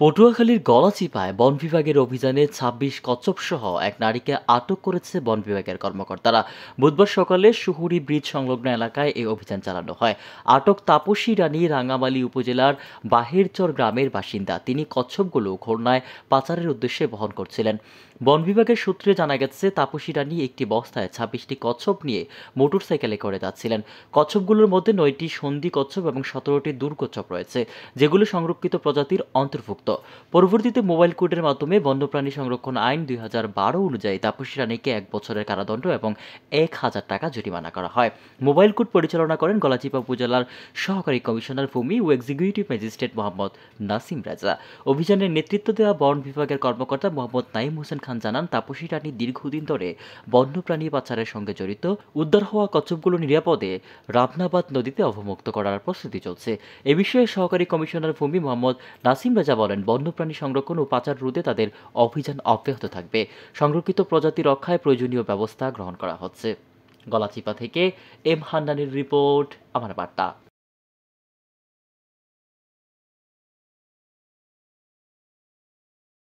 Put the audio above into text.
পটুয়াখালীর গলাচিপায় বন বিভাগের অভিযানে ২৬ কচ্ছপসহ এক নারীকে আটক করেছে বন বিভাগের কর্মকর্তারা। বুধবার সকালে সুহুরি ব্রিজ সংলগ্ন এলাকায় এই অভিযান চালানো হয়। আটক তাপসী রানী রাঙ্গামালী উপজেলার বাহিরচর গ্রামের বাসিন্দা। তিনি কচ্ছপগুলো খুলনায় পাচারের উদ্দেশ্যে বহন করছিলেন। বন বিভাগের সূত্রে জানা গেছে, তাপসী রানী একটি বস্তায় ২৬টি কচ্ছপ নিয়ে মোটরসাইকেলে করে যাচ্ছিলেন। কচ্ছপগুলোর মধ্যে ৯টি সন্ধি কচ্ছপ এবং ১৭টি দূর কচ্ছপ রয়েছে, যেগুলো সংরক্ষিত প্রজাতির অন্তর্ভুক্ত। পরবর্তীতে মোবাইল কোর্টের মাধ্যমে বন্যপ্রাণী সংরক্ষণ আইন ২০১২ অনুযায়ী তাপসী রানীকে ১ বছরের কারাদণ্ড এবং ১,০০০ টাকা জরিমানা করা হয়। মোবাইল কোর্ট পরিচালনা করেন গলাচিপা উপজেলার সহকারী কমিশনার ভূমি ও এক্সিকিউটিভ ম্যাজিস্ট্রেট মোহাম্মদ নাসিম রাজা। অভিযানের নেতৃত্ব দেওয়া বন বিভাগের কর্মকর্তা মোহাম্মদ নাঈম হোসেন খান জানান, তাপসী রানী দীর্ঘদিন ধরে বন্যপ্রাণী পাচারের সঙ্গে জড়িত। উদ্ধার হওয়া কচ্ছপগুলো নিরাপদে রাবনাবাদ নদীতে অবমুক্ত করার প্রস্তুতি চলছে। এ বিষয়ে সহকারী কমিশনার ভূমি মোহাম্মদ নাসিম রাজা বলেন, বন্যপ্রাণী সংরক্ষণ ও পাচার রোধে তাদের অভিযান অব্যাহত থাকবে। সংরক্ষিত প্রজাতি রক্ষায় প্রয়োজনীয় ব্যবস্থা গ্রহণ করা হচ্ছে। গলাচিপা থেকে এম হান্নানের রিপোর্ট, আমার বার্তা।